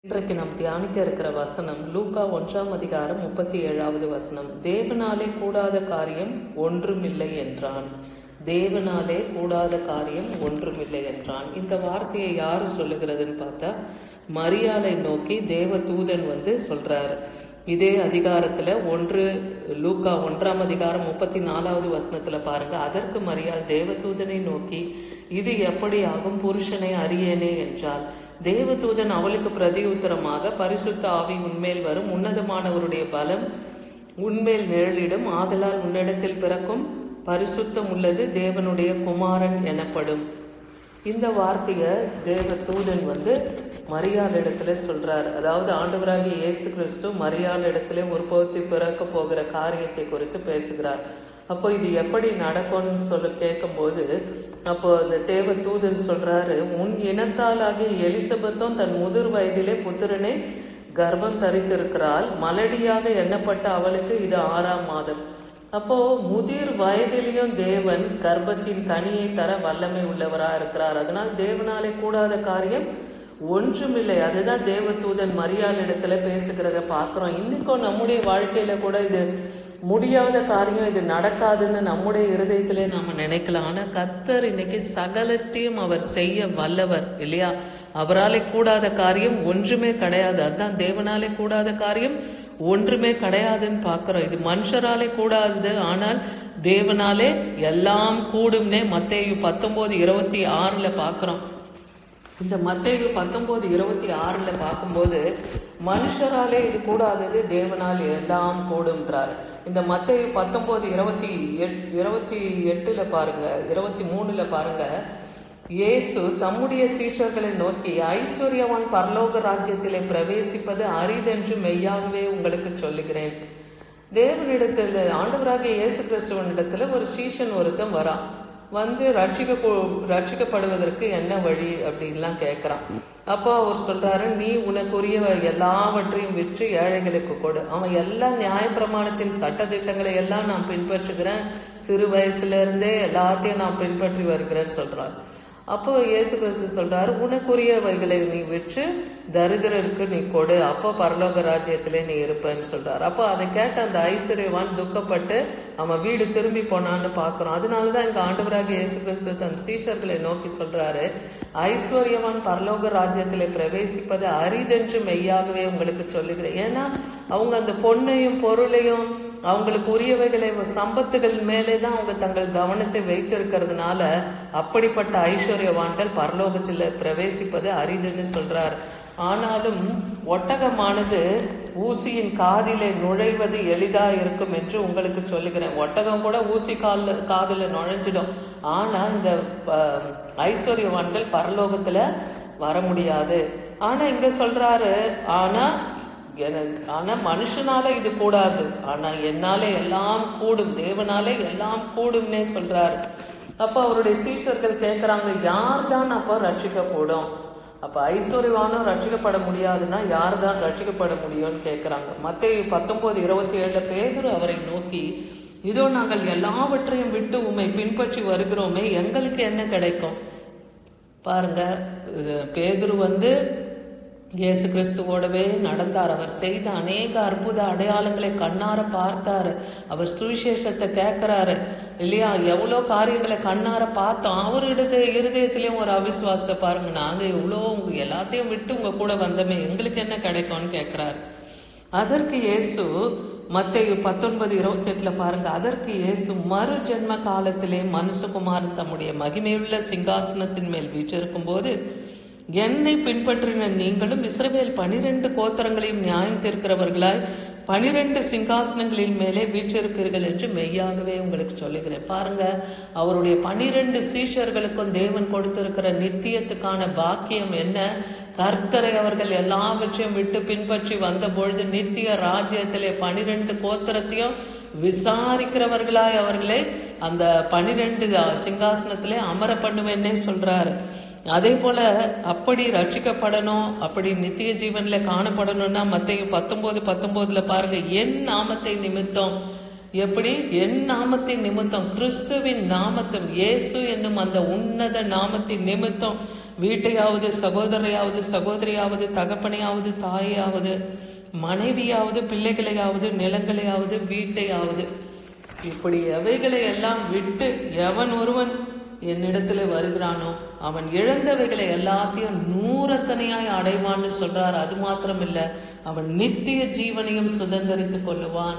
இன்றைக்கு நாம் தியானிக்க இருக்கிற வசனம் லூக்கா 1:37 தேவனாலே கூடாத காரியம் ஒன்றுமில்லை என்றான். தேவனாலே கூடாத காரியம் ஒன்றுமில்லை என்றான். இந்த வார்த்தையை யாரு சொல்லுகிறதுன்னு பார்த்தா மரியாளை நோக்கி தேவ தூதன் சொல்றாரு. இதே அதிகாரத்துல லூக்கா 1:34 பாருங்க. அதற்கு மரியாள் தேவதூதனை நோக்கி, இது எப்படி ஆகும், புருஷனை அறியேனே என்றாள். தேவதூதன் அவளுக்கு பிரதி உத்தரமாக, பரிசுத்த ஆவி உன்மேல் வரும், உன்னதமானவருடைய பலம் உன்மேல் நிழலிடும், ஆதலால் உன்னிடத்தில் பிறக்கும் பரிசுத்தம் உள்ளது தேவனுடைய குமாரன் எனப்படும். இந்த வார்த்தைய தேவதூதன் மரியாள் இடத்துல சொல்றார். அதாவது ஆண்டவராகிய இயேசு கிறிஸ்து மரியாள் இடத்துல உற்பத்தி பிறக்க போகிற காரியத்தை குறித்து பேசுகிறார். அப்போ இது எப்படி நடக்கும்னு கேட்கும்போது, அப்போ அந்த தேவ தூதன் சொல்றாரு, உன் இனத்தாலாகிய எலிசபெத்தும் தன் முதிர் வயதிலே புத்திரனை கர்ப்பம் தரித்திருக்கிறாள். மலடியாக எண்ணப்பட்ட அவளுக்கு இது 6ஆம் மாதம். அப்போ முதிர் வயதிலையும் தேவன் கர்ப்பத்தின் கனியை தர வல்லமை உள்ளவரா இருக்கிறார். அதனால் தேவனாலே கூடாத காரியம் ஒன்றுமில்லை. அதுதான் தேவ தூதன் மரியாள் இடத்துல பேசுகிறத பார்க்கிறோம். இன்னைக்கும் நம்முடைய வாழ்க்கையில கூட இது முடியாத காரியம், இது நடக்காதுன்னு நம்முடைய இருதயத்திலே நாம நினைக்கலாம். ஆனா கர்த்தர் இன்னைக்கு சகலத்தையும் அவர் செய்ய வல்லவர் இல்லையா? அவராலே கூடாத காரியம் ஒன்றுமே கிடையாது. அதுதான் தேவனாலே கூடாத காரியம் ஒன்றுமே கிடையாதுன்னு பார்க்கிறோம். இது மனுஷராலே கூடாது, ஆனால் தேவனாலே எல்லாம் கூடும்னே மத்தேயு 19:26 பார்க்கிறோம். இந்த மத்தேயு 19:26 பார்க்கும்போது மனுஷராலே இது கூடாதது தேவனால் எல்லாம் கூடும்ன்றார். இந்த மத்தேயு 19:28 பாருங்க, 23 பாருங்க. இயேசு தம்முடைய சீஷர்களை நோக்கி, ஐஸ்வர்யவான் பரலோக ராஜ்யத்திலே பிரவேசிப்பது அரிதென்று மெய்யாகவே உங்களுக்கு சொல்லுகிறேன். தேவனிடத்துல, ஆண்டவராகிய இயேசு கிறிஸ்துவனிடத்துல ஒரு சீஷன் ஒருத்தன் வரான். ரட்சிக்கப்படுவதற்கு என்ன வழி அப்படின்லாம் கேட்கிறான். அப்போ அவர் சொல்றாரு, நீ உனக்குரிய எல்லாவற்றையும் விற்று ஏழைகளுக்கு கொடு. அவன் எல்லா நியாயப்பிரமாணத்தின் சட்ட திட்டங்களை எல்லாம் நான் பின்பற்றுகிறேன், சிறு வயசுல இருந்தே எல்லாத்தையும் நான் பின்பற்றி வருகிறேன்னு சொல்றான். அப்போ இயேசு கிறிஸ்து சொல்றாரு, உனக்குரியவைகளை நீ விற்று தரித்திரருக்கு நீ கொடு, அப்போ பரலோக ராஜ்யத்திலே நீ இருப்பேன்னு சொல்றாரு. அப்போ அதை கேட்ட அந்த ஐஸ்வர்யவான் துக்கப்பட்டு அவன் வீடு திரும்பி போனான்னு பாக்குறோம். அதனாலதான் இங்க ஆண்டவராகிய இயேசு கிறிஸ்து தன் சீஷர்களை நோக்கி சொல்றாரு, ஐஸ்வர்யவான் பரலோக ராஜ்யத்திலே பிரவேசிப்பது அரிதென்று மெய்யாகவே உங்களுக்கு சொல்லுகிறேன். ஏன்னா அவங்க அந்த பொண்ணையும் பொருளையும் அவங்களுக்கு உரியவைகளை சம்பத்துகள் மேலேதான் அவங்க தங்கள் கவனத்தை வைத்திருக்கிறதுனால அப்படிப்பட்ட ஐஸ்வர்யவான்கள் பரலோகத்தில் பிரவேசிப்பது அரிதுன்னு சொல்றார். ஆனாலும் ஒட்டகமானது ஊசியின் காதிலே நுழைவது எளிதா இருக்கும் என்று உங்களுக்கு சொல்லுகிறேன். ஒட்டகம் கூட ஊசி காதுல நுழைஞ்சிடும். ஆனா இந்த ஐஸ்வர்யவான்கள் பரலோகத்துல வர முடியாது. ஆனா இங்க சொல்றாரு, ஆனா மனுஷனால இது கூடாது, ஆனா என்னாலே எல்லாம் கூடும், தேவனாலே எல்லாம் கூடும்னே சொல்றாரு. அப்ப அவருடைய சீஷர்கள் கேட்கிறாங்க, யார் தான் அப்ப ரட்சிக்கப்படும்? அப்ப ஐஸ்வர்யவானும் ரட்சிக்கப்பட முடியாதுன்னா யார் தான் ரட்சிக்கப்பட முடியும்னு கேட்கிறாங்க. மத்தேயு 19:27 பேதுரு அவரை நோக்கி, இதோ நாங்கள் எல்லாவற்றையும் விட்டு உம்மை பின்பற்றி வருகிறோமே, எங்களுக்கு என்ன கிடைக்கும்? பாருங்க, பேதுரு இயேசு கிறிஸ்துவோடவே நடந்தார். அவர் செய்த அநேக அற்புத அடையாளங்களை கண்ணார பார்த்தாரு. அவர் சுவிசேஷத்தை கேட்கிறாரு இல்லையா? எவ்வளோ காரியங்களை கண்ணார பார்த்தோம். அவருடைய இருதயத்திலயும் ஒரு அவிசுவாசத்தை பாருங்க, நாங்க எவ்வளோ எல்லாத்தையும் விட்டு உங்க கூட வந்தோமே, எங்களுக்கு என்ன கிடைக்கும்னு கேட்கிறாரு. அதற்கு இயேசு மத்தேயு 19:28 பாருங்க. அதற்கு இயேசு, மறு ஜென்ம காலத்திலே மனுஷகுமாரன் தம்முடைய மகிமையுள்ள சிங்காசனத்தின் மேல் வீற்றிருக்கும் போது என்னை பின்பற்றின நீங்களும் இஸ்ரவேல் 12 கோத்திரங்களையும் நியாயம் தீர்க்கிறவர்களாய் 12 சிங்காசனங்களின் மேலே வீற்றிருப்பீர்கள் என்று மெய்யாகவே உங்களுக்கு சொல்லுகிறேன். பாருங்க, அவருடைய 12 சீஷர்களுக்கும் தேவன் கொடுத்திருக்கிற நித்தியத்துக்கான பாக்கியம் என்ன? கர்த்தரை அவர்கள் எல்லாவற்றையும் விட்டு பின்பற்றி வந்த பொழுது நித்திய ராஜ்யத்திலே 12 கோத்திரத்தையும் விசாரிக்கிறவர்களாய் அவர்களை அந்த 12 சிங்காசனத்திலே அமர பண்ணுவேன்னே சொல்றாரு. அதே போல அப்படி ரட்சிக்கப்படணும், அப்படி நித்திய ஜீவன்ல காணப்படணும்னா மத்தேயு 19:19 பாருங்க, என் நாமத்தை நிமித்தம், எப்படி என் நாமத்தின் நிமித்தம், கிறிஸ்துவின் நாமத்தும் இயேசு என்னும் அந்த உன்னத நாமத்தின் நிமித்தம் வீட்டையாவது, சகோதரையாவது, சகோதரியாவது, தகப்பனையாவது, தாயையாவது, மனைவியாவது, பிள்ளைகளையாவது, நிலங்களையாவது, வீட்டையாவது, இப்படி எவைகளை எல்லாம் விட்டு எவன் ஒருவன் என்னிடத்துல வருகிறானோ அவன் இழந்தவைகளை எல்லாத்தையும் 100 அடைவான்னு சொல்றார். அது மாத்திரம் இல்ல, அவன் நித்திய ஜீவனையும் சுதந்திரித்துக் கொள்ளுவான்.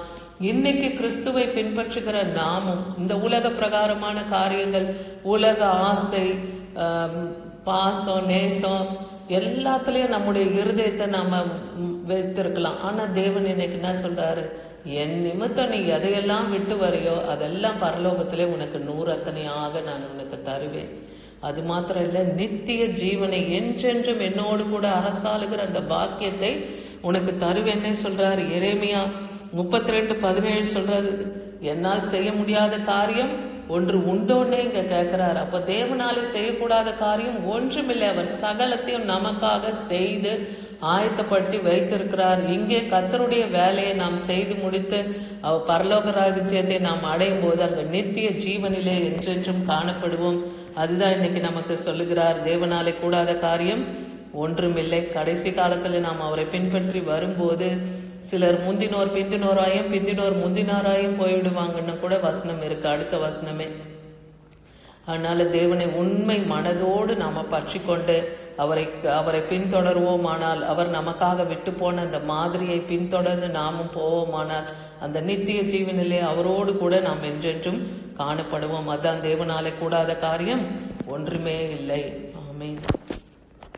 இன்னைக்கு கிறிஸ்துவை பின்பற்றுகிற நாமும் இந்த உலக பிரகாரமான காரியங்கள், உலக ஆசை, பாசம், நேசம் எல்லாத்துலயும் நம்முடைய இருதயத்தை நாம வைத்திருக்கலாம். ஆனா தேவன் இன்னைக்கு என்ன சொல்றாரு? என் நிமித்தம் நீ எதையெல்லாம் விட்டு வரையோ அதெல்லாம் பரலோகத்திலே உனக்கு 100 நான் உனக்கு தருவேன். அது மாத்திரம் இல்ல, நித்திய ஜீவனை என்றென்றும் என்னோடு கூட அரசாளுகிற அந்த பாக்கியத்தை உனக்கு தருவேன்னே சொல்றாரு. எரேமியா 32:17 சொல்றது, என்னால் செய்ய முடியாத காரியம் ஒன்று உண்டோன்னே இங்க கேட்கிறார். அப்ப தேவனாலே செய்யக்கூடாத காரியம் ஒன்றுமில்லை. அவர் சகலத்தையும் நமக்காக செய்து ஆயத்தப்படுத்தி வைத்திருக்கிறார். இங்கே கர்த்தருடைய வேலையை நாம் செய்து முடித்து அவர் பரலோக ராஜ்யத்தை நாம் அடையும் போது அங்க நித்திய ஜீவனிலே என்றென்றும் காணப்படுவோம். அதுதான் இன்னைக்கு நமக்கு சொல்லுகிறார். தேவனாலே கூடாத காரியம் ஒன்றுமில்லை. கடைசி காலத்துல நாம் அவரை பின்பற்றி வரும்போது சிலர் முந்தினோர் பிந்தினோராயும், பிந்தினோர் முந்தினோராயும் போய்விடுவாங்கன்னு கூட வசனம் இருக்கு, அடுத்த வசனமே. அதனால தேவனை உண்மை மனதோடு நாம பற்றி கொண்டு அவரை பின்தொடர்வோமானால், அவர் நமக்காக விட்டு போன அந்த மாதிரியை பின்தொடர்ந்து நாமும் போவோமானால் அந்த நித்திய ஜீவனிலே அவரோடு கூட நாம் என்றென்றும் காணப்படுவோம். அதான் தேவனாலே கூடாத காரியம் ஒன்றுமே இல்லை. ஆமென்.